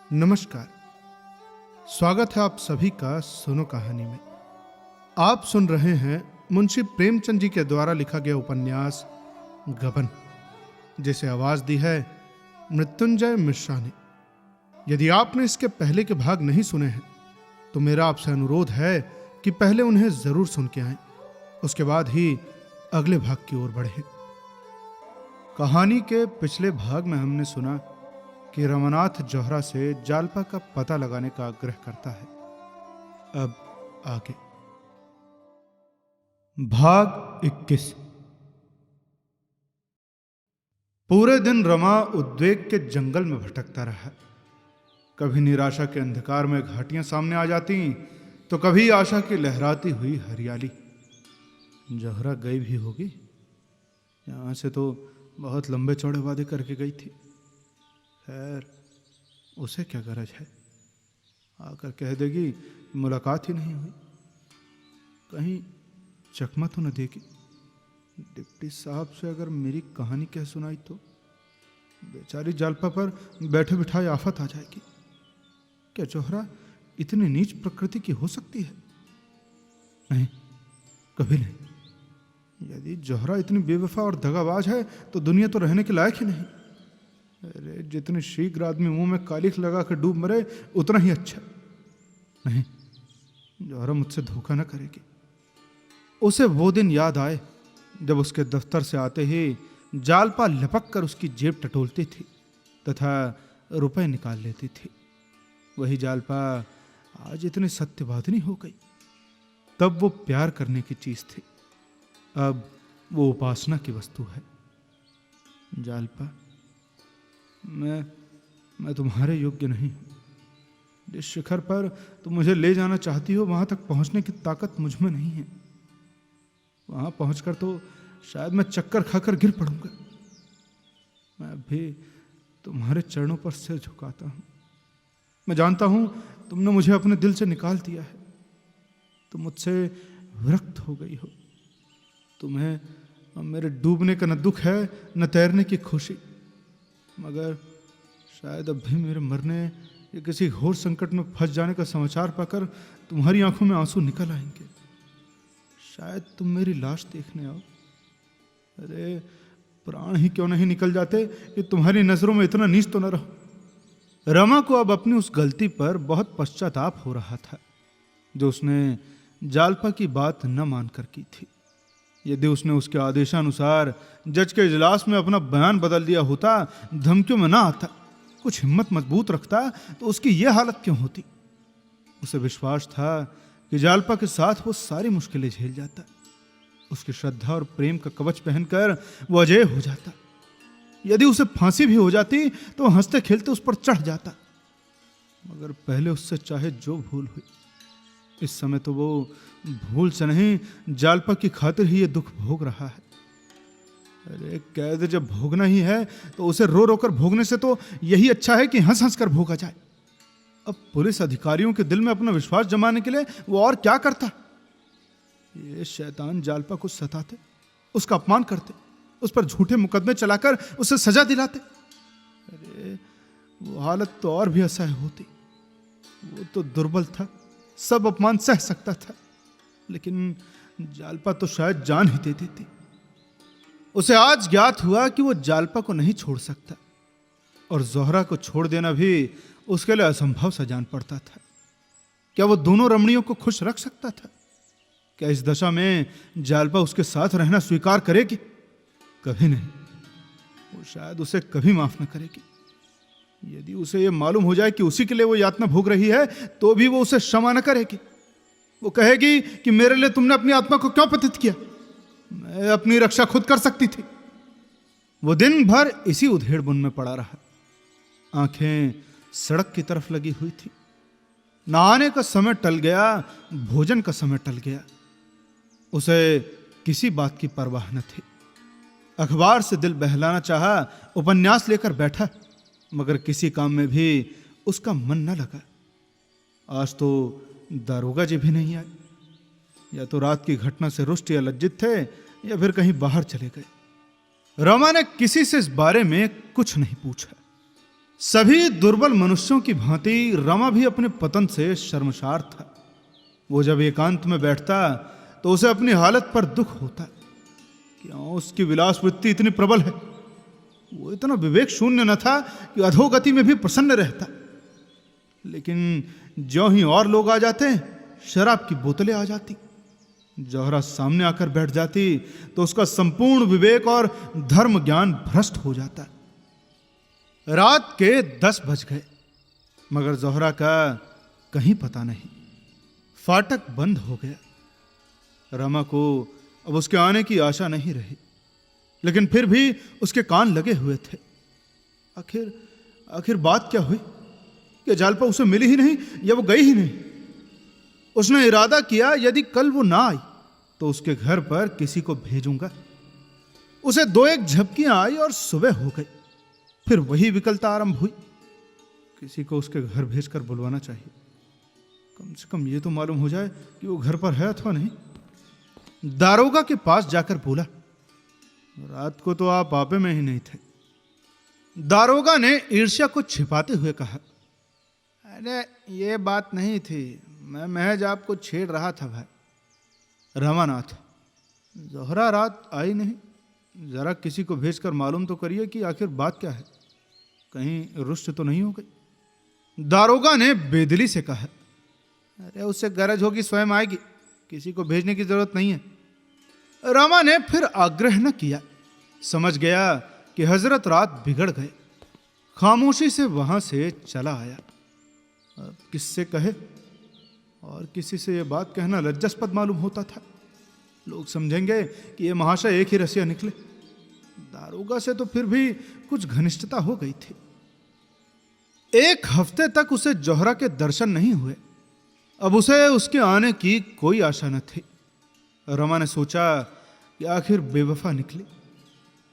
नमस्कार। स्वागत है आप सभी का सुनो कहानी में। आप सुन रहे हैं मुंशी प्रेमचंद जी के द्वारा लिखा गया उपन्यास गबन, जिसे आवाज दी है मृत्युंजय मिश्रा ने। यदि आपने इसके पहले के भाग नहीं सुने हैं तो मेरा आपसे अनुरोध है कि पहले उन्हें जरूर सुन के आएं, उसके बाद ही अगले भाग की ओर बढ़ें। कहानी के पिछले भाग में हमने सुना कि रमानाथ जौहरा से जालपा का पता लगाने का आग्रह करता है। अब आगे भाग 21। पूरे दिन रमा उद्वेग के जंगल में भटकता रहा। कभी निराशा के अंधकार में घाटियां सामने आ जाती तो कभी आशा की लहराती हुई हरियाली। जौहरा गई भी होगी, यहां से तो बहुत लंबे चौड़े वादे करके गई थी। खैर, उसे क्या गरज है, आकर कह देगी मुलाकात ही नहीं हुई। कहीं चकमा तो न देगी। डिप्टी साहब से अगर मेरी कहानी कह सुनाई तो बेचारी जालपा पर बैठे बिठाए आफत आ जाएगी। क्या जौहरा इतनी नीच प्रकृति की हो सकती है? नहीं, कभी नहीं। यदि जौहरा इतनी बेवफा और दगाबाज है तो दुनिया तो रहने के लायक ही नहीं। अरे, जितनी शीघ्र आदमी मुंह में कालिख लगा कर डूब मरे उतना ही अच्छा। नहीं, जौहरा मुझसे धोखा न करेगी। उसे वो दिन याद आए जब उसके दफ्तर से आते ही जालपा लपक कर उसकी जेब टटोलती थी तथा रुपए निकाल लेती थी। वही जालपा आज इतनी सत्यवादिनी हो गई। तब वो प्यार करने की चीज थी, अब वो उपासना की वस्तु है। जालपा, मैं तुम्हारे योग्य नहीं हूं। जिस शिखर पर तुम मुझे ले जाना चाहती हो वहां तक पहुंचने की ताकत मुझ में नहीं है। वहां पहुंचकर तो शायद मैं चक्कर खाकर गिर पड़ूंगा। मैं भी तुम्हारे चरणों पर सिर झुकाता हूं। मैं जानता हूं तुमने मुझे अपने दिल से निकाल दिया है। तुम मुझसे विरक्त हो गई हो। तुम्हें अब मेरे डूबने का न दुख है न तैरने की खुशी, मगर शायद अब भी मेरे मरने या किसी घोर संकट में फंस जाने का समाचार पाकर तुम्हारी आंखों में आंसू निकल आएंगे। शायद तुम मेरी लाश देखने आओ। अरे, प्राण ही क्यों नहीं निकल जाते कि तुम्हारी नजरों में इतना नीच तो न रहो। रमा को अब अपनी उस गलती पर बहुत पश्चाताप हो रहा था जो उसने जालपा की बात न मानकर की थी। यदि उसने उसके आदेशानुसार जज के इजलास में अपना बयान बदल दिया होता, धमकियों में ना आता, कुछ हिम्मत मजबूत रखता, तो उसकी यह हालत क्यों होती? उसे विश्वास था कि जालपा के साथ वो सारी मुश्किलें झेल जाता। उसकी श्रद्धा और प्रेम का कवच पहनकर वो अजय हो जाता। यदि उसे फांसी भी हो जाती तो हंसते खेलते उस पर चढ़ जाता। मगर पहले उससे चाहे जो भूल हुई, इस समय तो वो भूल से नहीं, जालपा की खातिर ही ये दुख भोग रहा है। अरे, कैद जब भोगना ही है तो उसे रो रो कर भोगने से तो यही अच्छा है कि हंस हंस कर भोगा जाए। अब पुलिस अधिकारियों के दिल में अपना विश्वास जमाने के लिए वो और क्या करता? ये शैतान जालपा को सताते, उसका अपमान करते, उस पर झूठे मुकदमे चलाकर उसे सजा दिलाते। अरे, वो हालत तो और भी असह्य होती। वो तो दुर्बल था, सब अपमान सह सकता था, लेकिन जालपा तो शायद जान ही दे देती। उसे आज ज्ञात हुआ कि वो जालपा को नहीं छोड़ सकता और जौहरा को छोड़ देना भी उसके लिए असंभव सा जान पड़ता था। क्या वो दोनों रमणियों को खुश रख सकता था? क्या इस दशा में जालपा उसके साथ रहना स्वीकार करेगी? कभी नहीं। वो शायद उसे कभी माफ न करेगी। यदि उसे यह मालूम हो जाए कि उसी के लिए वो यातना भोग रही है तो भी वो उसे क्षमा न करेगी। वो कहेगी कि मेरे लिए तुमने अपनी आत्मा को क्यों पतित किया? मैं अपनी रक्षा खुद कर सकती थी। वो दिन भर इसी उधेड़ बुन में पड़ा रहा। आंखें सड़क की तरफ लगी हुई थी। नहाने का समय टल गया, भोजन का समय टल गया। उसे किसी बात की परवाह न थी। अखबार से दिल बहलाना चाहा, उपन्यास लेकर बैठा, मगर किसी काम में भी उसका मन न लगा। आज तो दारोगा जी भी नहीं आए। या तो रात की घटना से रुष्ट या लज्जित थे या फिर कहीं बाहर चले गए। रमा ने किसी से इस बारे में कुछ नहीं पूछा। सभी दुर्बल मनुष्यों की भांति रमा भी अपने पतन से शर्मसार था। वो जब एकांत में बैठता तो उसे अपनी हालत पर दुख होता। क्यों उसकी विलास वृत्ति इतनी प्रबल है। वो इतना विवेक शून्य न था कि अधोगति में भी प्रसन्न रहता। लेकिन ज्यों ही और लोग आ जाते, शराब की बोतलें आ जाती। जौहरा सामने आकर बैठ जाती तो उसका संपूर्ण विवेक और धर्म ज्ञान भ्रष्ट हो जाता। रात के 10 बज गए, मगर जौहरा का कहीं पता नहीं। फाटक बंद हो गया। रमा को अब उसके आने की आशा नहीं रही, लेकिन फिर भी उसके कान लगे हुए थे। आखिर बात क्या हुई कि जालपा उसे मिली ही नहीं या वो गई ही नहीं। उसने इरादा किया यदि कल वो ना आई तो उसके घर पर किसी को भेजूंगा। उसे 2-1 झपकियां आई और सुबह हो गई। फिर वही विकलता आरंभ हुई। किसी को उसके घर भेजकर बुलवाना चाहिए। कम से कम ये तो मालूम हो जाए कि वो घर पर है अथवा नहीं। दारोगा के पास जाकर बोला, रात को तो आप आपे में ही नहीं थे। दारोगा ने ईर्ष्या को छिपाते हुए कहा, अरे ये बात नहीं थी, मैं महज आपको छेड़ रहा था भाई। रमानाथ, जौहरा रात आई नहीं, जरा किसी को भेजकर मालूम तो करिए कि आखिर बात क्या है, कहीं रुष्ट तो नहीं हो गई। दारोगा ने बेदिली से कहा, अरे उससे गरज होगी स्वयं आएगी, किसी को भेजने की जरूरत नहीं है। रमा ने फिर आग्रह न किया। समझ गया कि हजरत रात बिगड़ गए। खामोशी से वहां से चला आया। अब किससे कहे, और किसी से यह बात कहना लज्जास्पद मालूम होता था। लोग समझेंगे कि ये महाशय एक ही रसिया निकले। दारोगा से तो फिर भी कुछ घनिष्ठता हो गई थी। 1 हफ्ते तक उसे जौहरा के दर्शन नहीं हुए। अब उसे उसके आने की कोई आशा न थी। रमा ने सोचा कि आखिर बेवफा निकली।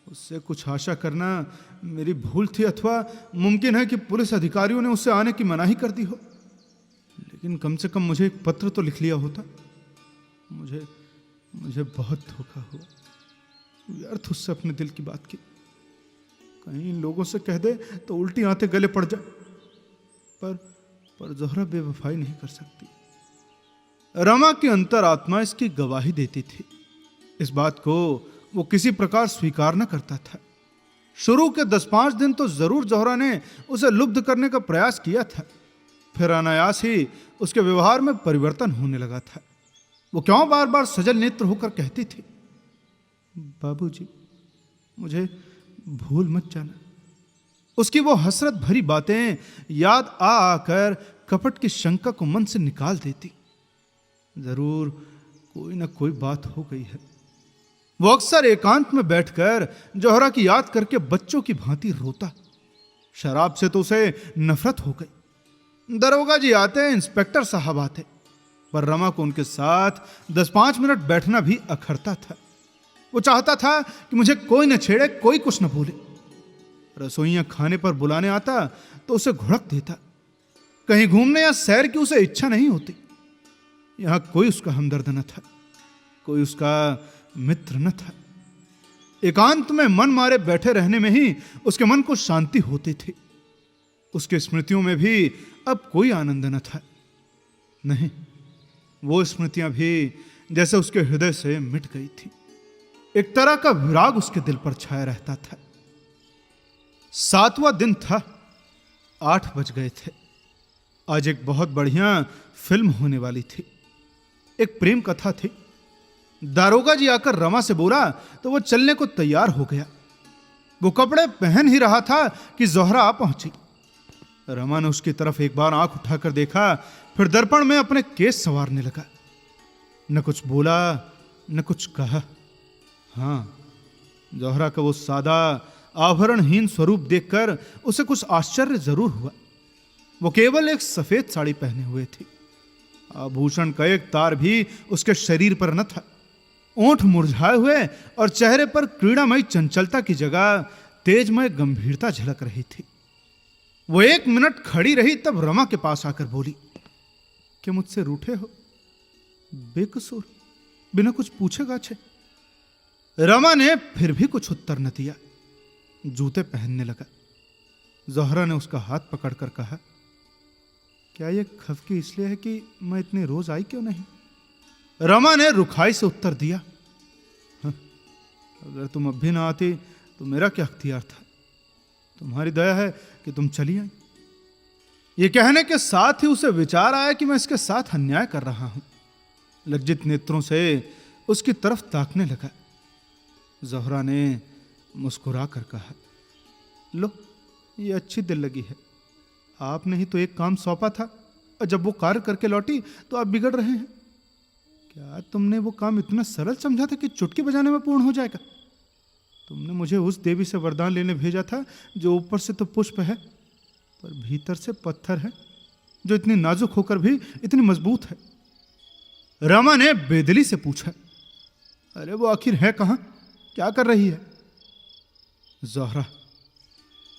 उससे कुछ आशा करना मेरी भूल थी, अथवा मुमकिन है कि पुलिस अधिकारियों ने उससे आने की मनाही कर दी हो। लेकिन कम से कम मुझे एक पत्र तो लिख लिया होता। मुझे बहुत धोखा हुआ। व्यर्थ उससे अपने दिल की बात की। कहीं लोगों से कह दे तो उल्टी आते गले पड़ जाए। पर जौहरा बेवफाई नहीं कर सकती। रमा की अंतरात्मा इसकी गवाही देती थी। इस बात को वो किसी प्रकार स्वीकार न करता था। शुरू के 10-5 दिन तो जरूर जौहरा ने उसे लुब्ध करने का प्रयास किया था। फिर अनायास ही उसके व्यवहार में परिवर्तन होने लगा था। वो क्यों बार बार सजल नेत्र होकर कहती थी, बाबूजी मुझे भूल मत जाना। उसकी वो हसरत भरी बातें याद आ आकर कपट की शंका को मन से निकाल देती। जरूर कोई ना कोई बात हो गई है। वो अक्सर एकांत में बैठकर जौहरा की याद करके बच्चों की भांति रोता। शराब से तो उसे नफरत हो गई। दरोगा जी आते, इंस्पेक्टर साहब आते, पर रमा को उनके साथ 10-5 मिनट बैठना भी अखरता था। वो चाहता था कि मुझे कोई न छेड़े, कोई कुछ न बोले। रसोइयां खाने पर बुलाने आता तो उसे घुड़क देता। कहीं घूमने या सैर की उसे इच्छा नहीं होती। यहां कोई उसका हमदर्द न था, कोई उसका मित्र न था। एकांत में मन मारे बैठे रहने में ही उसके मन को शांति होती थी। उसके स्मृतियों में भी अब कोई आनंद न था। नहीं, वो स्मृतियां भी जैसे उसके हृदय से मिट गई थी। एक तरह का विराग उसके दिल पर छाया रहता था। 7वां दिन था। 8 बज गए थे। आज एक बहुत बढ़िया फिल्म होने वाली थी। एक प्रेम कथा थी। दारोगा जी आकर रमा से बोला तो वो चलने को तैयार हो गया। वो कपड़े पहन ही रहा था कि जौहरा आ पहुंची। रमा ने उसकी तरफ एक बार आंख उठाकर देखा, फिर दर्पण में अपने केस संवारने लगा। न कुछ बोला, न कुछ कहा। हां, जौहरा का वो सादा आभरणहीन स्वरूप देखकर उसे कुछ आश्चर्य जरूर हुआ। वो केवल एक सफेद साड़ी पहने हुए थी। आभूषण का एक तार भी उसके शरीर पर न था। ओंठ मुरझाए हुए और चेहरे पर क्रीड़ामयी चंचलता की जगह तेजमय गंभीरता झलक रही थी। वो 1 मिनट खड़ी रही, तब रमा के पास आकर बोली, क्या मुझसे रूठे हो? बेकसूर, बिना कुछ पूछे गाछे। रमा ने फिर भी कुछ उत्तर न दिया। जूते पहनने लगा। ज़ोहरा ने उसका हाथ पकड़कर कहा, क्या ये खफकी इसलिए है कि मैं इतने रोज आई क्यों नहीं? रमा ने रुखाई से उत्तर दिया, अगर तुम अब भी ना आती तो मेरा क्या अख्तियार था? तुम्हारी दया है कि तुम चली आई। ये कहने के साथ ही उसे विचार आया कि मैं इसके साथ अन्याय कर रहा हूं। लज्जित नेत्रों से उसकी तरफ ताकने लगा। ज़ोहरा ने मुस्कुरा कर कहा, लो, ये अच्छी दिल लगी है। आपने ही तो एक काम सौंपा था और जब वो कार्य करके लौटी तो आप बिगड़ रहे हैं। क्या तुमने वो काम इतना सरल समझा था कि चुटकी बजाने में पूर्ण हो जाएगा? तुमने मुझे उस देवी से वरदान लेने भेजा था जो ऊपर से तो पुष्प है पर भीतर से पत्थर है, जो इतनी नाजुक होकर भी इतनी मजबूत है। रमा ने बेदली से पूछा, अरे वो आखिर है कहां? क्या कर रही है? ज़ोहरा,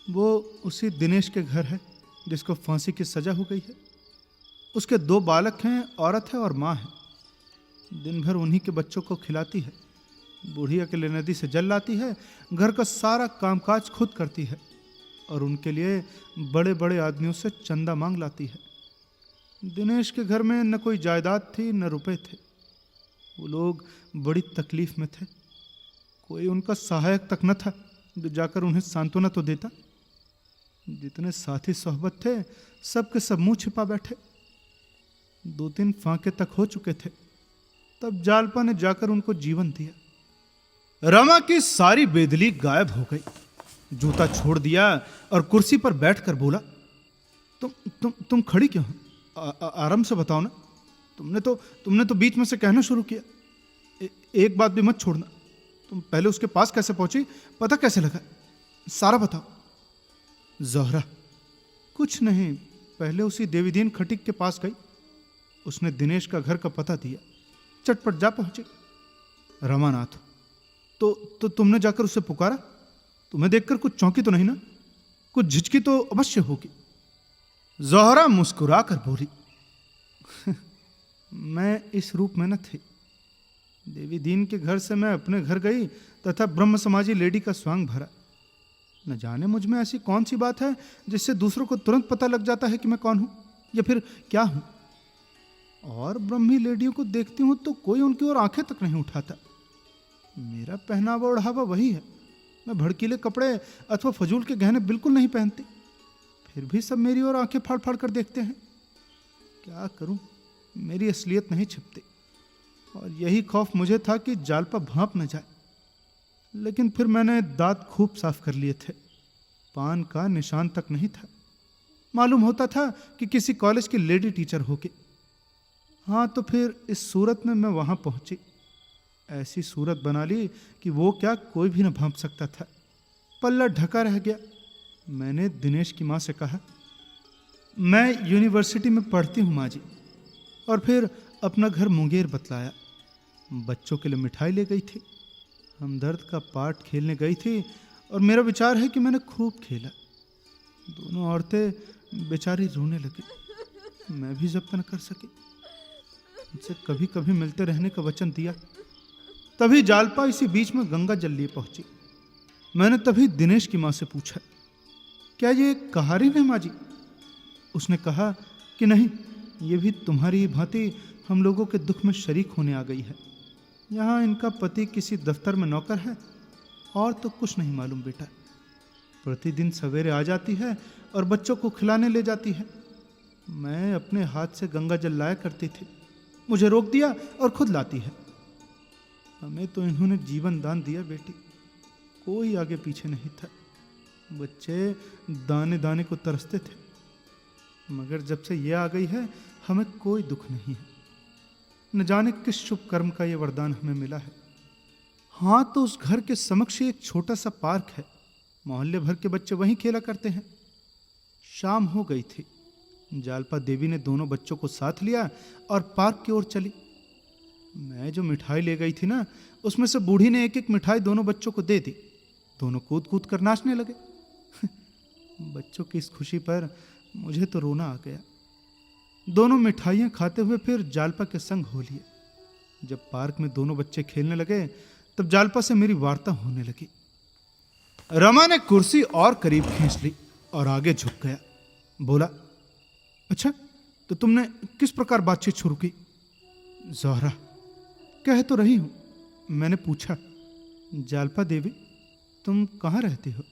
वो उसी दिनेश के घर है जिसको फांसी की सजा हो गई है। उसके 2 बालक हैं, औरत है और माँ है। दिन भर उन्हीं के बच्चों को खिलाती है। बूढ़िया के लिए नदी से जल लाती है, घर का सारा कामकाज खुद करती है और उनके लिए बड़े बड़े आदमियों से चंदा मांग लाती है। दिनेश के घर में न कोई जायदाद थी न रुपए थे। वो लोग बड़ी तकलीफ में थे। कोई उनका सहायक तक न था जो जाकर उन्हें सांत्वना तो देता। जितने साथी सोहबत थे सब के सब मुंह छिपा बैठे। 2-3 फांके तक हो चुके थे, तब जालपा ने जाकर उनको जीवन दिया। रमा की सारी बेदली गायब हो गई। जूता छोड़ दिया और कुर्सी पर बैठकर बोला, तुम खड़ी क्यों हो? आराम से बताओ ना। तुमने तो बीच में से कहना शुरू किया। एक बात भी मत छोड़ना। तुम पहले उसके पास कैसे पहुंची, पता कैसे लगा, सारा बताओ। ज़ोहरा, कुछ नहीं, पहले उसी देवीदीन खटिक के पास गई। उसने दिनेश का घर का पता दिया, चटपट जा पहुंची। रमानाथ, तो तुमने जाकर उसे पुकारा? तुम्हें देखकर कुछ चौंकी तो नहीं ना? कुछ झिझकी तो अवश्य होगी। ज़ोहरा मुस्कुरा कर बोली, मैं इस रूप में न थी। देवी दीन के घर से मैं अपने घर गई तथा ब्रह्म समाजी लेडी का स्वांग भरा। न जाने मुझ में ऐसी कौन सी बात है जिससे दूसरों को तुरंत पता लग जाता है कि मैं कौन हूं या फिर क्या हूं। और ब्रह्मी लेडियों को देखती हूं तो कोई उनकी ओर आंखें तक नहीं उठाता। मेरा पहनावा ओढ़ावा वही है। मैं भड़कीले कपड़े अथवा फजूल के गहने बिल्कुल नहीं पहनती, फिर भी सब मेरी ओर आंखें फाड़ फाड़ कर देखते हैं। क्या करूं, मेरी असलियत नहीं छिपती। और यही खौफ मुझे था कि जालपा भांप न जाए। लेकिन फिर मैंने दांत खूब साफ कर लिए थे, पान का निशान तक नहीं था। मालूम होता था कि किसी कॉलेज की लेडी टीचर होगी। हाँ, तो फिर इस सूरत में मैं वहां पहुंची। ऐसी सूरत बना ली कि वो क्या कोई भी न भांप सकता था। पल्ला ढका रह गया। मैंने दिनेश की माँ से कहा, मैं यूनिवर्सिटी में पढ़ती हूँ माँ जी। और फिर अपना घर मुंगेर बतलाया। बच्चों के लिए मिठाई ले गई थी। हमदर्द का पाठ खेलने गई थी और मेरा विचार है कि मैंने खूब खेला। दोनों औरतें बेचारी रोने लगी। मैं भी जब्त न कर सकी। उनसे कभी कभी मिलते रहने का वचन दिया। तभी जालपा इसी बीच में गंगा जल लिए पहुंची। मैंने तभी दिनेश की माँ से पूछा, क्या ये कहारी है माँ जी? उसने कहा कि नहीं, ये भी तुम्हारी ही भांति हम लोगों के दुख में शरीक होने आ गई है। यहाँ इनका पति किसी दफ्तर में नौकर है और तो कुछ नहीं मालूम बेटा। प्रतिदिन सवेरे आ जाती है और बच्चों को खिलाने ले जाती है। मैं अपने हाथ से गंगा जल लाया करती थी, मुझे रोक दिया और खुद लाती है। हमें तो इन्होंने जीवन दान दिया बेटी, कोई आगे पीछे नहीं था। बच्चे दाने दाने को तरसते थे, मगर जब से ये आ गई है हमें कोई दुख नहीं है। न जाने किस शुभ कर्म का ये वरदान हमें मिला है। हाँ, तो उस घर के समक्ष एक छोटा सा पार्क है। मोहल्ले भर के बच्चे वहीं खेला करते हैं। शाम हो गई थी। जालपा देवी ने दोनों बच्चों को साथ लिया और पार्क की ओर चली। मैं जो मिठाई ले गई थी ना, उसमें से बूढ़ी ने एक एक मिठाई दोनों बच्चों को दे दी। दोनों कूद कूद कर नाचने लगे। बच्चों की इस खुशी पर मुझे तो रोना आ गया। दोनों मिठाइयाँ खाते हुए फिर जालपा के संग हो लिए। जब पार्क में दोनों बच्चे खेलने लगे तब जालपा से मेरी वार्ता होने लगी। रमा ने कुर्सी और करीब खींच ली और आगे झुक गया। बोला, अच्छा तो तुमने किस प्रकार बातचीत शुरू की? ज़ोहरा, कह तो रही हूं। मैंने पूछा, जालपा देवी तुम कहाँ रहती हो?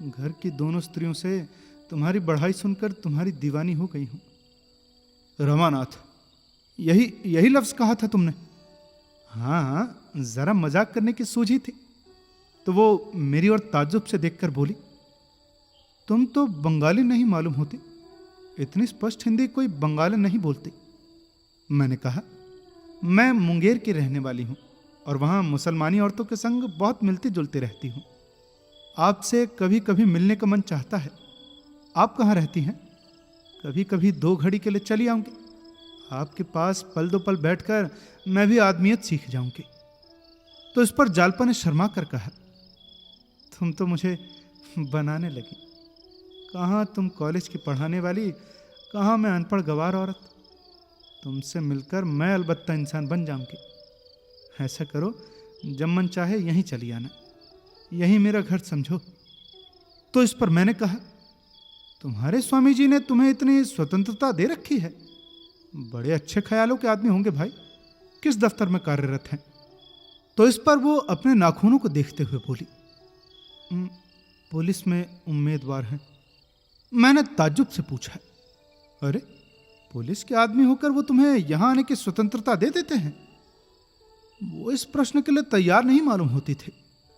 घर की दोनों स्त्रियों से तुम्हारी बढ़ाई सुनकर तुम्हारी दीवानी हो गई हूं। रमानाथ, यही लफ्ज कहा था तुमने? हाँ, जरा मजाक करने की सूझी थी। तो वो मेरी ओर ताज्जुब से देखकर बोली, तुम तो बंगाली नहीं मालूम होती, इतनी स्पष्ट हिंदी कोई बंगाली नहीं बोलती। मैंने कहा, मैं मुंगेर की रहने वाली हूं और वहां मुसलमानी औरतों के संग बहुत मिलती जुलती रहती हूं। आपसे कभी कभी मिलने का मन चाहता है। आप कहाँ रहती हैं? कभी कभी 2 घड़ी के लिए चली आऊंगी। आपके पास पल दो पल बैठकर मैं भी आदमियत सीख जाऊंगी। तो इस पर जालपा ने शर्मा कर कहा, तुम तो मुझे बनाने लगी। कहाँ तुम कॉलेज की पढ़ाने वाली, कहाँ मैं अनपढ़ गवार औरत। तुमसे मिलकर मैं अलबत्ता इंसान बन जाऊंगी। ऐसा करो, जब मन चाहे यहीं चली आना, यही मेरा घर समझो। तो इस पर मैंने कहा, तुम्हारे स्वामी जी ने तुम्हें इतनी स्वतंत्रता दे रखी है? बड़े अच्छे ख्यालों के आदमी होंगे भाई। किस दफ्तर में कार्यरत हैं? तो इस पर वो अपने नाखूनों को देखते हुए बोली, पुलिस में उम्मीदवार हैं। मैंने ताज्जुब से पूछा, अरे पुलिस के आदमी होकर वो तुम्हें यहां आने की स्वतंत्रता दे देते हैं? वो इस प्रश्न के लिए तैयार नहीं मालूम होती थी।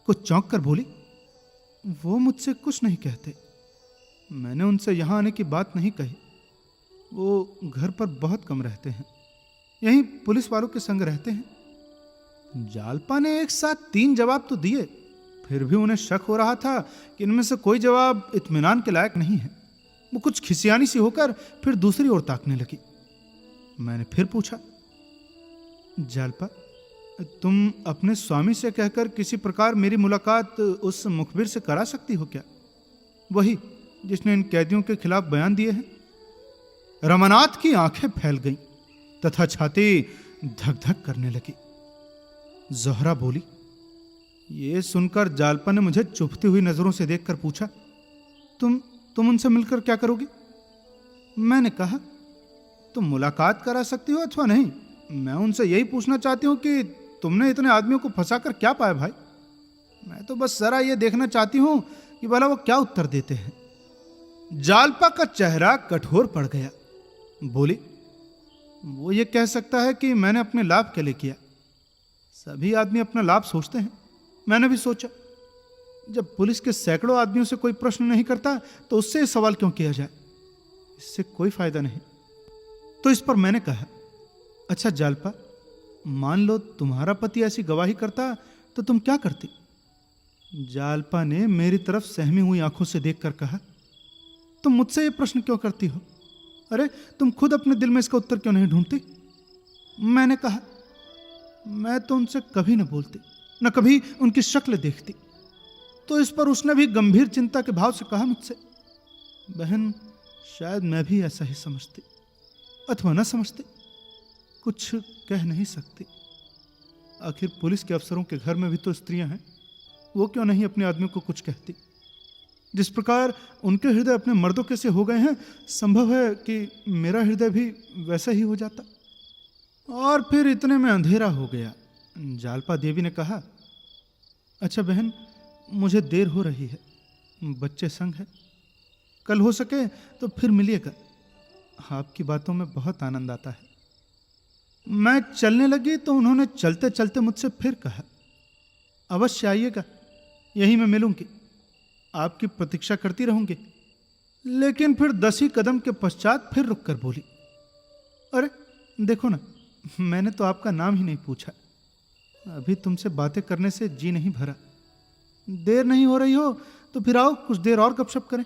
कुछ चौंक कर बोली, वो मुझसे कुछ नहीं कहते। मैंने उनसे यहां आने की बात नहीं कही। वो घर पर बहुत कम रहते हैं, यहीं पुलिस वालों के संग रहते हैं। जालपा ने एक साथ 3 जवाब तो दिए, फिर भी उन्हें शक हो रहा था कि इनमें से कोई जवाब इत्मीनान के लायक नहीं है। वो कुछ खिसियानी सी होकर फिर दूसरी ओर ताकने लगी। मैंने फिर पूछा, जालपा तुम अपने स्वामी से कहकर किसी प्रकार मेरी मुलाकात उस मुखबिर से करा सकती हो क्या? वही जिसने इन कैदियों के खिलाफ बयान दिए हैं। रमानाथ की आंखें फैल गईं तथा छाती धक धक करने लगी। ज़ोहरा बोली, ये सुनकर जालपा ने मुझे चुभती हुई नजरों से देखकर पूछा, तुम उनसे मिलकर क्या करोगी? मैंने कहा, तुम मुलाकात करा सकती हो अथवा नहीं, मैं उनसे यही पूछना चाहती हूं कि तुमने इतने आदमियों को फंसाकर क्या पाया भाई? मैं तो बस जरा ये देखना चाहती हूं कि भला वो क्या उत्तर देते हैं। जालपा का चेहरा कठोर पड़ गया। बोली, वो ये कह सकता है कि मैंने अपने लाभ के लिए किया। सभी आदमी अपना लाभ सोचते हैं। मैंने भी सोचा, जब पुलिस के सैकड़ों आदमियों से कोई प्रश्न नहीं करता तो उससे सवाल क्यों किया जाए? इससे कोई फायदा नहीं। तो इस पर मैंने कहा, अच्छा जालपा, मान लो तुम्हारा पति ऐसी गवाही करता तो तुम क्या करती? जालपा ने मेरी तरफ सहमी हुई आंखों से देखकर कहा, तुम मुझसे ये प्रश्न क्यों करती हो? अरे तुम खुद अपने दिल में इसका उत्तर क्यों नहीं ढूंढती? मैंने कहा, मैं तो उनसे कभी न बोलती, न कभी उनकी शक्ल देखती। तो इस पर उसने भी गंभीर चिंता के भाव से कहा मुझसे, बहन शायद मैं भी ऐसा ही समझती अथवा न समझती, कुछ कह नहीं सकती। आखिर पुलिस के अफसरों के घर में भी तो स्त्रियां हैं, वो क्यों नहीं अपने आदमियों को कुछ कहती? जिस प्रकार उनके हृदय अपने मर्दों के से हो गए हैं, संभव है कि मेरा हृदय भी वैसा ही हो जाता। और फिर इतने में अंधेरा हो गया। जालपा देवी ने कहा, अच्छा बहन, मुझे देर हो रही है, बच्चे संग है, कल हो सके तो फिर मिलिएगा। आपकी बातों में बहुत आनंद आता है। मैं चलने लगी तो उन्होंने चलते चलते मुझसे फिर कहा, अवश्य आइएगा, यहीं मैं मिलूंगी, आपकी प्रतीक्षा करती रहूंगी। लेकिन फिर 10 ही कदम के पश्चात फिर रुक कर बोली, अरे देखो ना, मैंने तो आपका नाम ही नहीं पूछा। अभी तुमसे बातें करने से जी नहीं भरा। देर नहीं हो रही हो तो फिर आओ, कुछ देर और गपशप करें।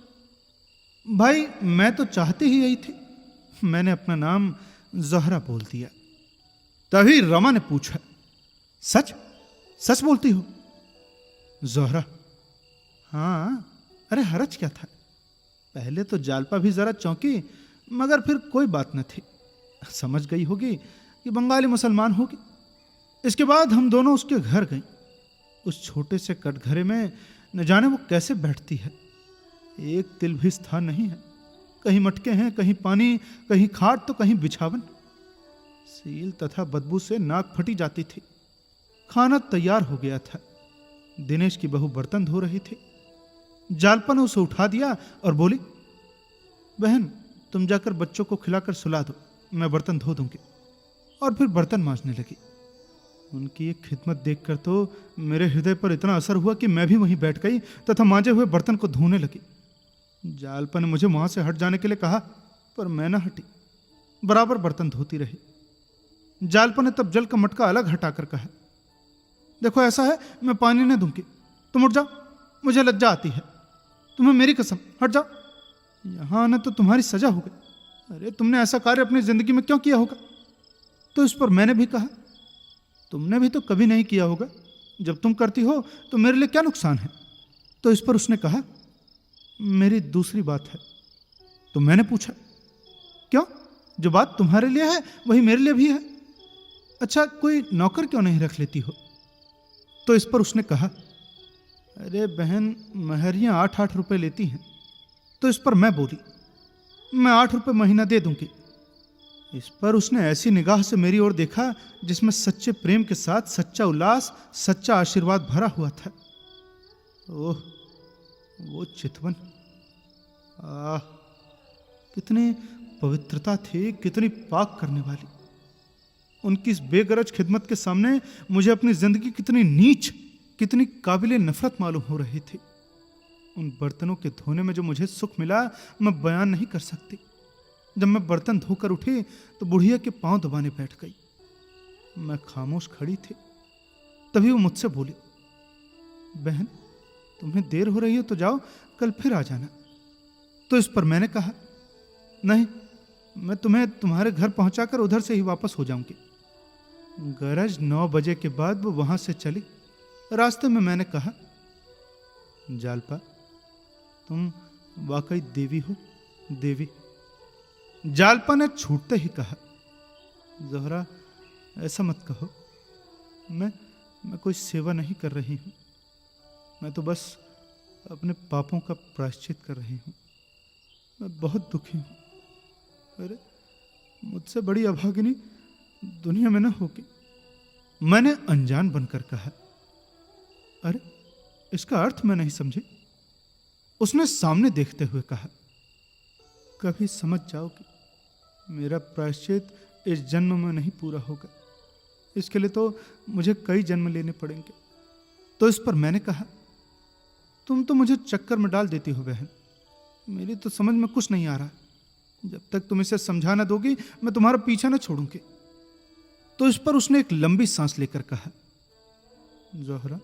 भाई मैं तो चाहती ही यही थी। मैंने अपना नाम ज़ोहरा बोल दिया। तभी रमा ने पूछा, सच सच बोलती हो? ज़ोहरा, हाँ, अरे हरज क्या था? पहले तो जालपा भी जरा चौंकी, मगर फिर कोई बात न थी। समझ गई होगी कि बंगाली मुसलमान होगी। इसके बाद हम दोनों उसके घर गए। उस छोटे से कटघरे में न जाने वो कैसे बैठती है। एक तिल भी स्थान नहीं है। कहीं मटके हैं, कहीं पानी, कहीं खाट तो कहीं बिछावन। सील तथा बदबू से नाक फटी जाती थी। खाना तैयार हो गया था। दिनेश की बहू बर्तन धो रही थी। जालपा ने उसे उठा दिया और बोली, बहन तुम जाकर बच्चों को खिलाकर सुला दो, मैं बर्तन धो दूंगी। और फिर बर्तन मांजने लगी। उनकी ये खिदमत देखकर तो मेरे हृदय पर इतना असर हुआ कि मैं भी वहीं बैठ गई तथा मांजे हुए बर्तन को धोने लगी। जालपा ने मुझे वहां से हट जाने के लिए कहा, पर मैं न हटी, बराबर बर्तन धोती रही। जालपा ने तब जल का मटका अलग हटाकर कहा, देखो ऐसा है, मैं पानी नहीं दूंगी, तुम उठ जाओ, मुझे लज्जा आती है। तुम्हें मेरी कसम, हट जाओ, यहां आना तो तुम्हारी सजा हो गई। अरे तुमने ऐसा कार्य अपनी जिंदगी में क्यों किया होगा? तो इस पर मैंने भी कहा, तुमने भी तो कभी नहीं किया होगा, जब तुम करती हो तो मेरे लिए क्या नुकसान है? तो इस पर उसने कहा, मेरी दूसरी बात है। तो मैंने पूछा, क्यों? जो बात तुम्हारे लिए है वही मेरे लिए भी है। अच्छा कोई नौकर क्यों नहीं रख लेती हो? तो इस पर उसने कहा, अरे बहन महरियां 8-8 रुपए लेती हैं। तो इस पर मैं बोली, मैं 8 रुपए महीना दे दूंगी। इस पर उसने ऐसी निगाह से मेरी ओर देखा जिसमें सच्चे प्रेम के साथ सच्चा उल्लास, सच्चा आशीर्वाद भरा हुआ था। ओह वो चितवन, आह कितनी पवित्रता थी, कितनी पाक करने वाली। उनकी इस बेगरज खिदमत के सामने मुझे अपनी जिंदगी कितनी नीच, कितनी काबिले नफरत मालूम हो रही थी। उन बर्तनों के धोने में जो मुझे सुख मिला मैं बयान नहीं कर सकती। जब मैं बर्तन धोकर उठी तो बुढ़िया के पांव दबाने बैठ गई। मैं खामोश खड़ी थी। तभी वो मुझसे बोली, बहन तुम्हें देर हो रही है तो जाओ, कल फिर आ जाना। तो इस पर मैंने कहा, नहीं, मैं तुम्हें तुम्हारे घर पहुंचाकर उधर से ही वापस हो जाऊंगी। गरज 9 बजे के बाद वो वहां से चली। रास्ते में मैंने कहा, जालपा तुम वाकई देवी हो, देवी। जालपा ने छूटते ही कहा, ज़ोहरा ऐसा मत कहो, मैं कोई सेवा नहीं कर रही हूं, मैं तो बस अपने पापों का प्रायश्चित कर रही हूं। मैं बहुत दुखी हूं। अरे मुझसे बड़ी अभागिनी दुनिया में न होगी। मैंने अनजान बनकर कहा, अरे इसका अर्थ मैं नहीं समझी। उसने सामने देखते हुए कहा, कभी समझ जाओगे, मेरा प्रायश्चित इस जन्म में नहीं पूरा होगा, इसके लिए तो मुझे कई जन्म लेने पड़ेंगे। तो इस पर मैंने कहा, तुम तो मुझे चक्कर में डाल देती हो बहन, मेरी तो समझ में कुछ नहीं आ रहा। जब तक तुम इसे समझा न दोगी मैं तुम्हारा पीछा न छोड़ूंगी। तो इस पर उसने एक लंबी सांस लेकर कहा, ज़ोहरा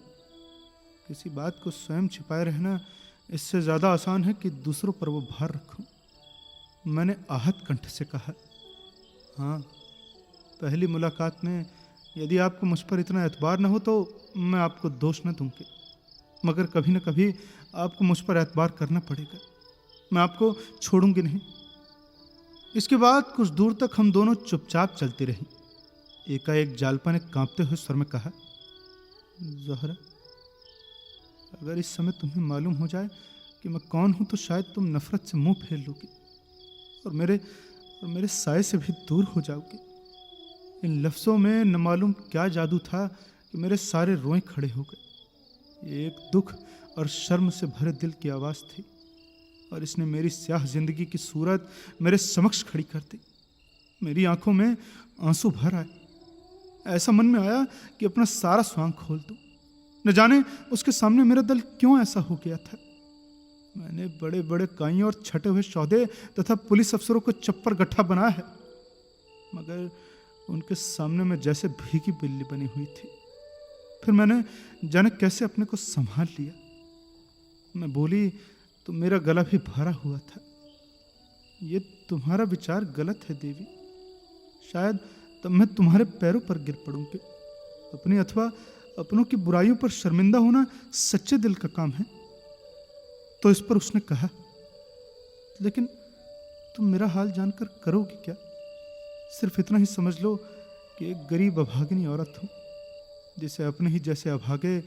किसी बात को स्वयं छिपाए रहना इससे ज्यादा आसान है कि दूसरों पर वो भार रखूं। मैंने आहत कंठ से कहा, हाँ पहली मुलाकात में यदि आपको मुझ पर इतना एतबार न हो तो मैं आपको दोष न दूंगी, मगर कभी न कभी आपको मुझ पर एतबार करना पड़ेगा, मैं आपको छोड़ूंगी नहीं। इसके बाद कुछ दूर तक हम दोनों चुपचाप चलती रही। एकाएक जालपा ने कांपते हुए स्वर में कहा, ज़ोहरा अगर इस समय तुम्हें मालूम हो जाए कि मैं कौन हूं तो शायद तुम नफरत से मुंह फेर लोगी और मेरे साए से भी दूर हो जाओगे। इन लफ्ज़ों में न मालूम क्या जादू था कि मेरे सारे रोए खड़े हो गए। एक दुख और शर्म से भरे दिल की आवाज़ थी और इसने मेरी स्याह जिंदगी की सूरत मेरे समक्ष खड़ी कर दी। मेरी आंखों में आंसू भर आए। ऐसा मन में आया कि अपना सारा स्वांग खोल दूं। न जाने उसके सामने मेरा दिल क्यों ऐसा हो गया था। मैंने बड़े बड़े काइयों और छटे हुए सौदे तथा पुलिस अफसरों को चप्पर गट्ठा बनाया है, मगर उनके सामने मैं जैसे भीगी बिल्ली बनी हुई थी। फिर मैंने जाने कैसे अपने को संभाल लिया। मैं बोली तो मेरा गला भी भरा हुआ था, ये तुम्हारा विचार गलत है देवी। शायद तब मैं तुम्हारे पैरों पर गिर पड़ूंगी। अपनी अथवा अपनों की बुराइयों पर शर्मिंदा होना सच्चे दिल का काम है। तो इस पर उसने कहा, लेकिन तुम मेरा हाल जानकर करोगी क्या? सिर्फ इतना ही समझ लो कि एक गरीब अभागिनी औरत हूं, जिसे अपने ही जैसे अभागे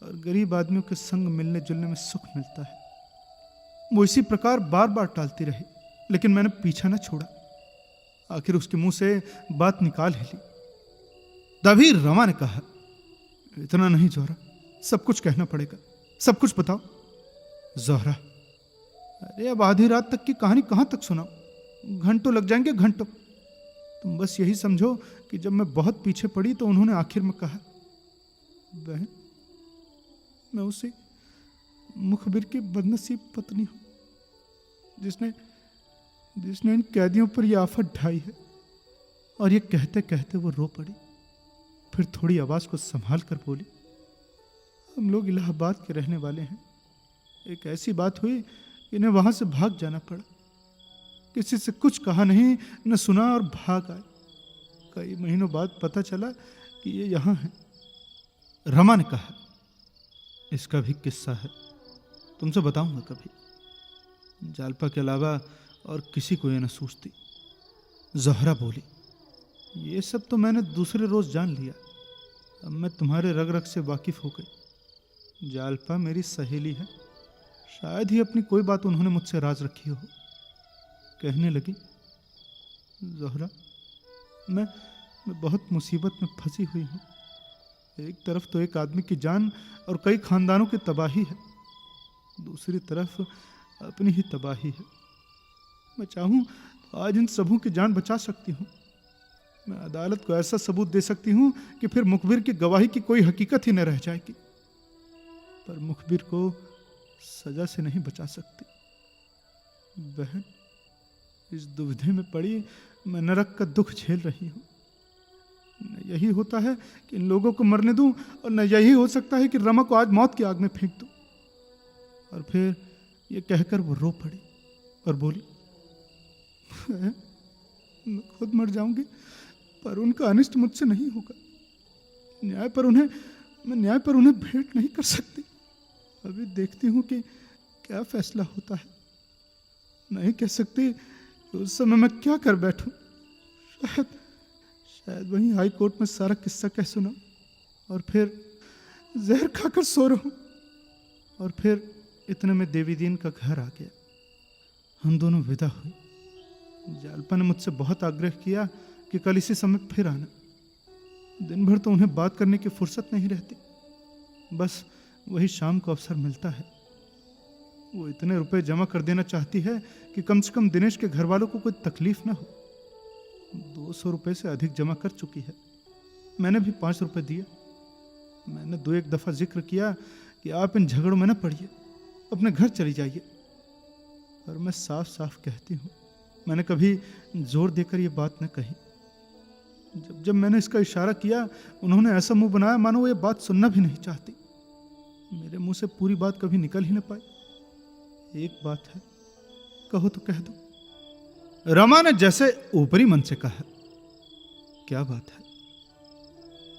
और गरीब आदमियों के संग मिलने जुलने में सुख मिलता है। वो इसी प्रकार बार बार टालती रही, लेकिन मैंने पीछा न छोड़ा। आखिर उसके मुंह से बात निकाल ही ली। तभी रमा ने कहा, इतना नहीं जोहरा, सब कुछ कहना पड़ेगा, सब कुछ बताओ। जोहरा, अरे अब आधी रात तक की कहानी कहां तक सुनाओ, घंटों लग जाएंगे, घंटों। तुम बस यही समझो कि जब मैं बहुत पीछे पड़ी तो उन्होंने आखिर में कहा, बहन, मैं उसी मुखबिर की बदनसीब पत्नी हूं जिसने इन कैदियों पर यह आफत ढाई है। और ये कहते कहते वो रो पड़ी। फिर थोड़ी आवाज को संभाल कर बोली, हम लोग इलाहाबाद के रहने वाले हैं। एक ऐसी बात हुई कि इन्हें वहां से भाग जाना पड़ा। किसी से कुछ कहा नहीं, न सुना, और भाग आए। कई महीनों बाद पता चला कि ये यहां है। रमा ने कहा, इसका भी किस्सा है, तुमसे बताऊंगा कभी। जालपा के अलावा और किसी को ये न सूझती। जोहरा बोली, ये सब तो मैंने दूसरे रोज जान लिया। अब मैं तुम्हारे रग रग से वाकिफ हो गई। जालपा मेरी सहेली है, शायद ही अपनी कोई बात उन्होंने मुझसे राज रखी हो। कहने लगी, जोहरा, मैं बहुत मुसीबत में फंसी हुई हूँ। एक तरफ तो एक आदमी की जान और कई खानदानों की तबाही है, दूसरी तरफ अपनी ही तबाही है। मैं चाहूँ तो आज इन सबों की जान बचा सकती हूँ। मैं अदालत को ऐसा सबूत दे सकती हूँ कि फिर मुखबिर की गवाही की कोई हकीकत ही न रह जाएगी। पर मुखबिर को सजा से नहीं बचा सकती। बहन, इस दुविधा में पड़ी मैं नरक का दुख झेल रही हूँ। न यही होता है कि इन लोगों को मरने दूं, और न यही हो सकता है कि रमा को आज मौत की आग में फेंक दूं। और फिर ये कहकर वो रो पड़ी और बोली, मैं खुद मर जाऊंगी, पर उनका अनिष्ट मुझसे नहीं होगा। मैं न्याय पर उन्हें भेंट नहीं कर सकती। अभी देखती हूँ कि क्या फैसला होता है। नहीं कह सकती कि उस समय मैं क्या कर बैठूं। शायद वहीं हाई कोर्ट में सारा किस्सा कह सुना, और फिर जहर खाकर सो रहूं। और फिर इतने में देवीदीन का घर आ गया। हम दोनों विदा हुए। जालपा ने मुझसे बहुत आग्रह किया कि कल इसी समय फिर आना। दिन भर तो उन्हें बात करने की फुर्सत नहीं रहती, बस वही शाम को अवसर मिलता है। वो इतने रुपए जमा कर देना चाहती है कि कम से कम दिनेश के घर वालों को कोई तकलीफ ना हो। 200 रुपए से अधिक जमा कर चुकी है। मैंने भी 5 रुपए दिए। मैंने 2-1 दफा जिक्र किया कि आप इन झगड़ों में न पड़िए, अपने घर चली जाइए। पर मैं साफ साफ कहती हूँ, मैंने कभी जोर देकर ये बात न कही। जब मैंने इसका इशारा किया, उन्होंने ऐसा मुंह बनाया मानो वो ये बात सुनना भी नहीं चाहती। मेरे मुंह से पूरी बात कभी निकल ही न पाई। एक बात है, कहो तो कह दो। रमा ने जैसे ऊपरी मन से कहा, क्या बात है?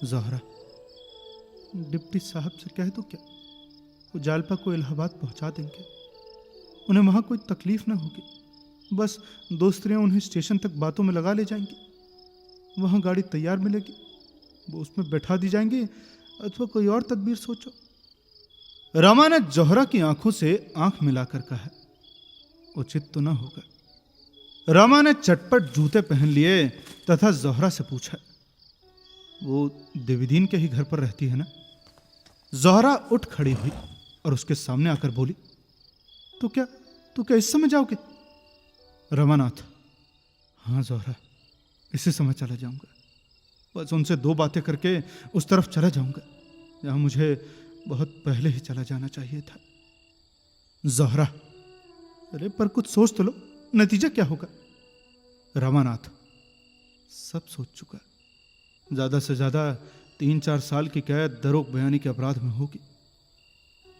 जोहरा, डिप्टी साहब से कह दो क्या, वो जालपा को इलाहाबाद पहुंचा देंगे। उन्हें वहां कोई तकलीफ ना होगी। बस दोस्तियां उन्हें स्टेशन तक बातों में लगा ले जाएंगी। वहां गाड़ी तैयार मिलेगी, वो उसमें बैठा दी जाएंगी, अथवा कोई और तदबीर सोचो। रमा ने जोहरा की आंखों से आंख मिलाकर कहा, उचित तो ना होगा। रमा ने चटपट जूते पहन लिए तथा जोहरा से पूछा, वो देवीदीन के ही घर पर रहती है ना? जोहरा उठ खड़ी हुई और उसके सामने आकर बोली, तो क्या इस समय जाओगे? रमानाथ, हाँ जोहरा, इसी समय चला जाऊंगा। बस उनसे 2 बातें करके उस तरफ चला जाऊंगा जहां मुझे बहुत पहले ही चला जाना चाहिए था। जोहरा, अरे पर कुछ सोच तो लो, नतीजा क्या होगा? रमानाथ, सब सोच चुका। ज्यादा से ज्यादा 3-4 साल की कैद दरोग बयानी के अपराध में होगी।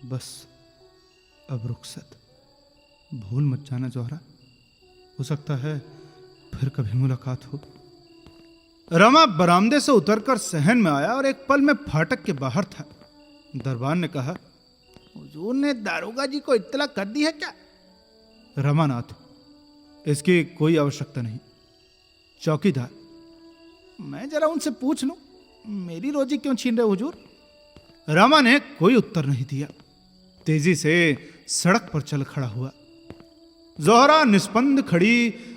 बस अब रुखसत, भूल मत जाना जोहरा, हो सकता है फिर कभी मुलाकात हो। रमा बरामदे से उतरकर सहन में आया और एक पल में फाटक के बाहर था। दरबान ने कहा, हुजूर ने दारोगा जी को इत्तला कर दी है क्या? रमानाथ, इसकी कोई आवश्यकता नहीं। चौकीदार, मैं जरा उनसे पूछ लूं, मेरी रोजी क्यों छीन रहे हुजूर? रमा ने कोई उत्तर नहीं दिया। तेजी से सड़क पर चल खड़ा हुआ। जोहरा निस्पंद खड़ी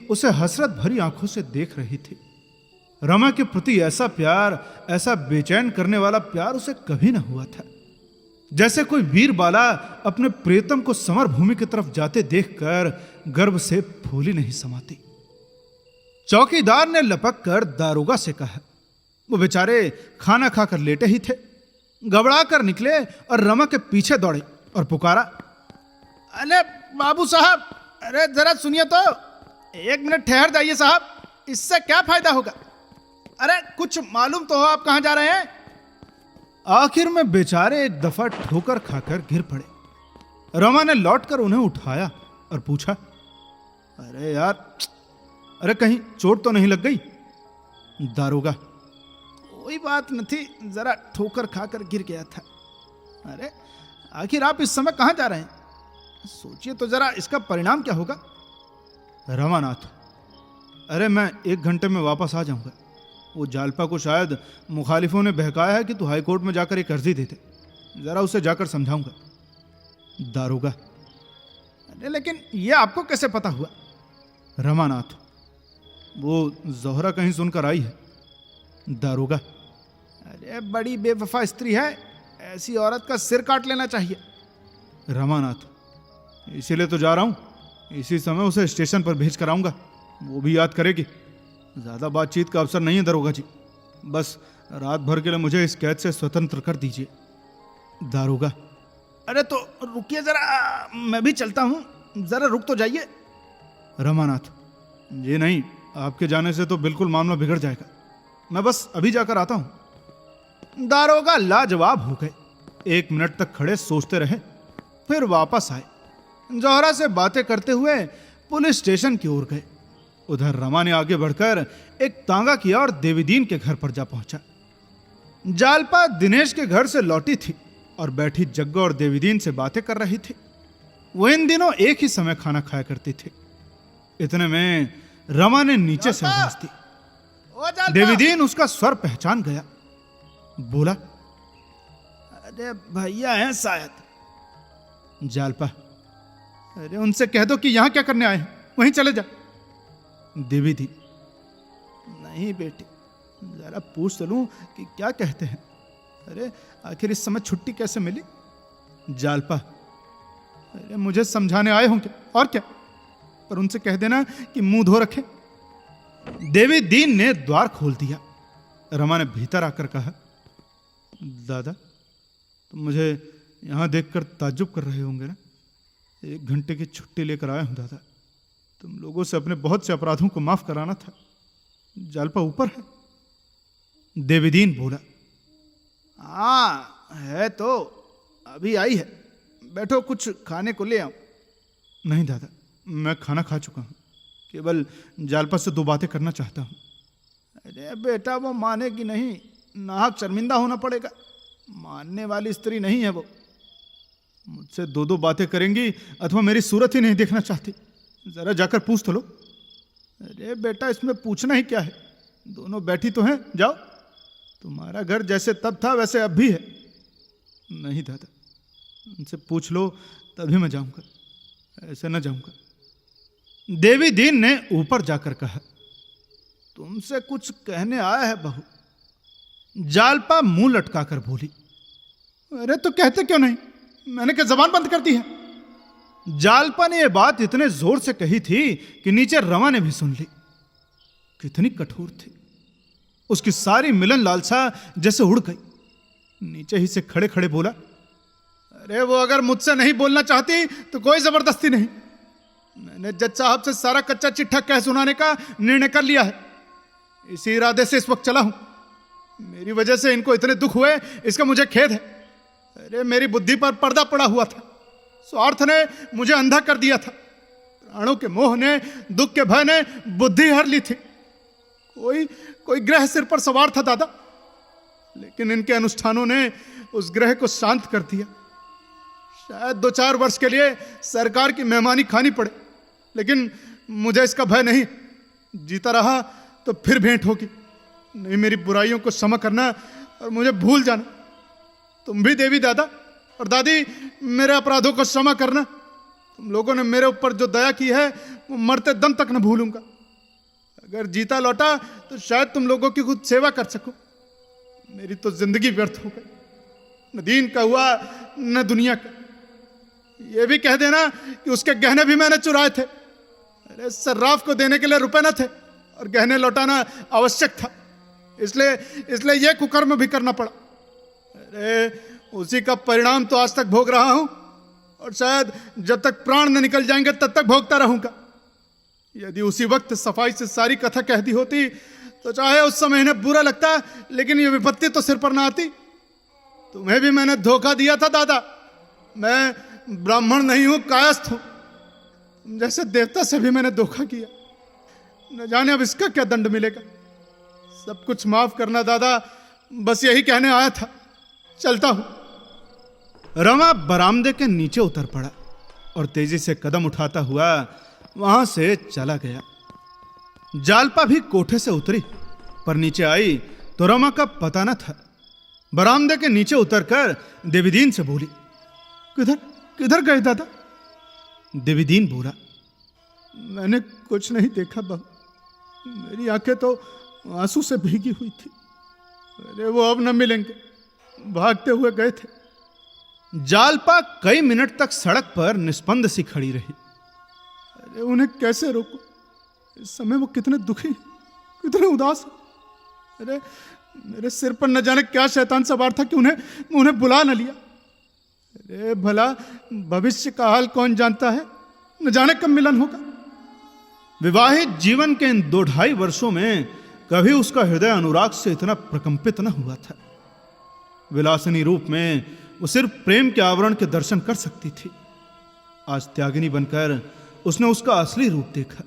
उसे हसरत भरी आंखों से देख रही थी। रमा के प्रति ऐसा प्यार, ऐसा बेचैन करने वाला प्यार उसे कभी न हुआ था। जैसे कोई वीर बाला अपने प्रियतम को समर भूमि की तरफ जाते देखकर गर्व से फूली नहीं समाती। चौकीदार ने लपक कर दारोगा से कहा। वो बेचारे खाना खाकर लेटे ही थे। घबरा कर निकले और रमा के पीछे दौड़े और पुकारा, अरे बाबू साहब, अरे जरा सुनिए तो, 1 मिनट ठहर जाइए साहब, इससे क्या फायदा होगा? अरे कुछ मालूम तो हो आप कहां जा रहे हैं? आखिर में बेचारे एक दफा ठोकर खाकर गिर पड़े। रमा ने लौटकर उन्हें उठाया और पूछा, अरे यार, अरे कहीं चोट तो नहीं लग गई? दारोगा, कोई बात न थी, जरा ठोकर खाकर गिर गया था। अरे आखिर आप इस समय कहां जा रहे हैं? सोचिए तो जरा, इसका परिणाम क्या होगा? रमानाथ, अरे मैं 1 घंटे में वापस आ जाऊंगा। वो जालपा को शायद मुखालिफों ने बहकाया है कि तू हाईकोर्ट में जाकर एक अर्जी दे दे। जरा उसे जाकर समझाऊंगा। दारोगा, अरे लेकिन यह आपको कैसे पता हुआ? रमानाथ, वो जोहरा कहीं सुनकर आई है। दारोगा, अरे बड़ी बेवफा स्त्री है, ऐसी औरत का सिर काट लेना चाहिए। रमानाथ, इसीलिए तो जा रहा हूं। इसी समय उसे स्टेशन पर भेज कर आऊंगा, वो भी याद करेगी। ज्यादा बातचीत का अवसर नहीं है दारोगा जी, बस रात भर के लिए मुझे इस कैद से स्वतंत्र कर दीजिए। दारोगा, अरे तो रुकिए जरा, मैं भी चलता हूं, जरा रुक तो जाइए। रमानाथ, ये नहीं, आपके जाने से तो बिल्कुल मामला बिगड़ जाएगा। मैं बस अभी जाकर आता हूं। दारोगा लाजवाब हो गए। 1 मिनट तक खड़े सोचते रहे, फिर वापस आए। जोहरा से बातें करते हुए पुलिस स्टेशन की ओर गए। उधर रमा ने आगे बढ़कर एक तांगा किया और देवीदीन के घर पर जा पहुंचा। जालपा दिनेश के घर से लौटी थी और बैठी जग्गो और देवीदीन से बातें कर रही थी। वो इन दिनों एक ही समय खाना खाया करती थी। इतने में रमा ने नीचे से आवाज दी। देवीदीन उसका स्वर पहचान गया। बोला, अरे भैया हैं शायद। जालपा, अरे उनसे कह दो कि यहां क्या करने आए हैं, वहीं चले जा। देवीदीन, नहीं बेटी, जरा पूछ तो लूं कि क्या कहते हैं। अरे आखिर इस समय छुट्टी कैसे मिली? जालपा, अरे मुझे समझाने आए होंगे और क्या, पर उनसे कह देना कि मुंह धो रखे। देवीदीन ने द्वार खोल दिया। रमा ने भीतर आकर कहा, दादा, तुम मुझे यहां देखकर ताज्जुब कर रहे होंगे ना? 1 घंटे की छुट्टी लेकर आया हूं दादा। तुम लोगों से अपने बहुत से अपराधों को माफ कराना था। जालपा ऊपर है। देवीदीन बोला, हाँ है तो, अभी आई है, बैठो कुछ खाने को ले आओ। नहीं दादा, मैं खाना खा चुका हूं, केवल जालपा से 2 बातें करना चाहता हूं। अरे बेटा, वो मानेगी नहीं, नाहक शर्मिंदा होना पड़ेगा। मानने वाली स्त्री नहीं है वो। मुझसे 2 बातें करेंगी अथवा मेरी सूरत ही नहीं देखना चाहती। जरा जाकर पूछ तो लो। अरे बेटा, इसमें पूछना ही क्या है, दोनों बैठी तो हैं, जाओ। तुम्हारा घर जैसे तब था वैसे अब भी है। नहीं दादा, उनसे पूछ लो तभी मैं जाऊंगा, ऐसे न जाऊंगा। देवीदीन ने ऊपर जाकर कहा, तुमसे कुछ कहने आया है बहू। जालपा मुंह लटकाकर बोली, अरे तो कहते क्यों नहीं, मैंने क्या जबान बंद कर दी है? जालपा ने यह बात इतने जोर से कही थी कि नीचे रमा ने भी सुन ली। कितनी कठोर थी, उसकी सारी मिलन लालसा जैसे उड़ गई। नीचे ही से खड़े खड़े बोला, अरे वो अगर मुझसे नहीं बोलना चाहती तो कोई जबरदस्ती नहीं। मैंने जज साहब से सारा कच्चा चिट्ठा कह सुनाने का निर्णय कर लिया है। इसी इरादे से इस वक्त चला हूं। मेरी वजह से इनको इतने दुख हुए, इसका मुझे खेद है। अरे मेरी बुद्धि पर पर्दा पड़ा हुआ था, स्वार्थ ने मुझे अंधा कर दिया था, प्राणों के मोह ने, दुख के भय ने बुद्धि हर ली थी। कोई ग्रह सिर पर सवार था दादा, लेकिन इनके अनुष्ठानों ने उस ग्रह को शांत कर दिया। शायद 2-4 वर्ष के लिए सरकार की मेहमानी खानी पड़े, लेकिन मुझे इसका भय नहीं। जीता रहा तो फिर भेंट होगी। नहीं, मेरी बुराइयों को क्षमा करना और मुझे भूल जाना। तुम भी देवी दादा और दादी मेरे अपराधों को क्षमा करना। तुम लोगों ने मेरे ऊपर जो दया की है वो मरते दम तक न भूलूंगा। अगर जीता लौटा तो शायद तुम लोगों की कुछ सेवा कर सकूं। मेरी तो जिंदगी व्यर्थ हो गई, न दीन का हुआ न दुनिया का। ये भी कह देना कि उसके गहने भी मैंने चुराए थे। अरे सर्राफ को देने के लिए रुपए न थे और गहने लौटाना आवश्यक था, इसलिए ये कुकर्म भी करना पड़ा। अरे उसी का परिणाम तो आज तक भोग रहा हूं और शायद जब तक प्राण न निकल जाएंगे तब तक भोगता रहूंगा। यदि उसी वक्त सफाई से सारी कथा कह दी होती तो चाहे उस समय इन्हें बुरा लगता, लेकिन ये विपत्ति तो सिर पर ना आती। तुम्हें भी मैंने धोखा दिया था दादा। मैं ब्राह्मण नहीं हूं, कायस्थ हूं। तुम जैसे देवता से भी मैंने धोखा किया। न जाने अब इसका क्या दंड मिलेगा। सब कुछ माफ करना दादा, बस यही कहने आया था। चलता हूं। रमा बरामदे के नीचे उतर पड़ा और तेजी से कदम उठाता हुआ वहां से चला गया। जालपा भी कोठे से उतरी, पर नीचे आई तो रमा का पता न था। बरामदे के नीचे उतरकर देवीदीन से बोली, किधर किधर गए दादा? देवीदीन बोला, मैंने कुछ नहीं देखा बहू। मेरी आंखें तो आंसू से भीगी हुई थी। अरे वो अब न मिलेंगे, भागते हुए गए थे। जालपा कई मिनट तक सड़क पर निस्पंद सी खड़ी रही। अरे उन्हें कैसे रोकूं? इस समय वो कितने दुखी, कितने उदास। अरे मेरे सिर पर न जाने क्या शैतान सवार था कि उन्हें बुला न लिया। अरे भला भविष्य का हाल कौन जानता है, न जाने कब मिलन होगा। विवाहित जीवन के इन 2-2.5 वर्षों में कभी उसका हृदय अनुराग से इतना प्रकंपित न हुआ था। विलासिनी रूप में वो सिर्फ प्रेम के आवरण के दर्शन कर सकती थी। आज त्यागिनी बनकर उसने उसका असली रूप देखा।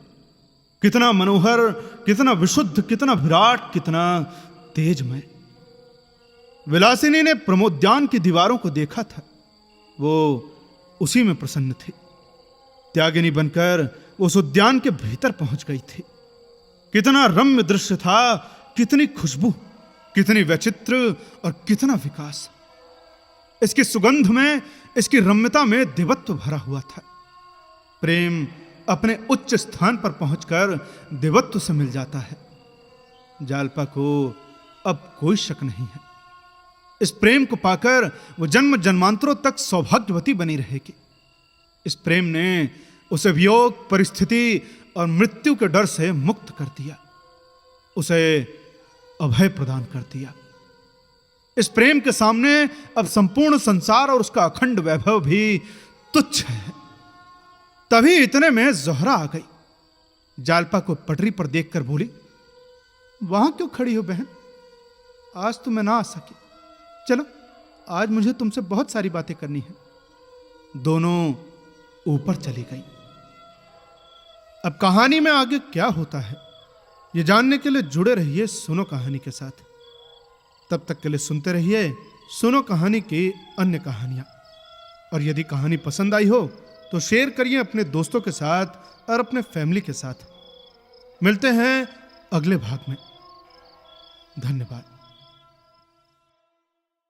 कितना मनोहर, कितना विशुद्ध, कितना विराट, कितना तेजमय। विलासिनी ने प्रमोद्यान की दीवारों को देखा था, वो उसी में प्रसन्न थी। त्यागिनी बनकर उस उद्यान के भीतर पहुंच गई थी। कितना रम्य दृश्य था, कितनी खुशबू, कितनी वैचित्र और कितना विकास। इसकी सुगंध में, इसकी रम्यता में देवत्व भरा हुआ था। प्रेम अपने उच्च स्थान पर पहुंचकर देवत्व से मिल जाता है। जालपा को अब कोई शक नहीं है। इस प्रेम को पाकर वो जन्म जन्मांतरों तक सौभाग्यवती बनी रहेगी। इस प्रेम ने उसे वियोग, परिस्थिति और मृत्यु के डर से मुक्त कर दिया, उसे अभय प्रदान कर दिया। इस प्रेम के सामने अब संपूर्ण संसार और उसका अखंड वैभव भी तुच्छ है। तभी इतने में जोहरा आ गई। जालपा को पटरी पर देखकर बोली, वहां क्यों खड़ी हो बहन? आज तो मैं ना आ सकी। चलो, आज मुझे तुमसे बहुत सारी बातें करनी है। दोनों ऊपर चली गई। अब कहानी में आगे क्या होता है ये जानने के लिए जुड़े रहिए सुनो कहानी के साथ। तब तक के लिए सुनते रहिए सुनो कहानी की अन्य कहानियां। और यदि कहानी पसंद आई हो तो शेयर करिए अपने दोस्तों के साथ और अपने फैमिली के साथ। मिलते हैं अगले भाग में। धन्यवाद।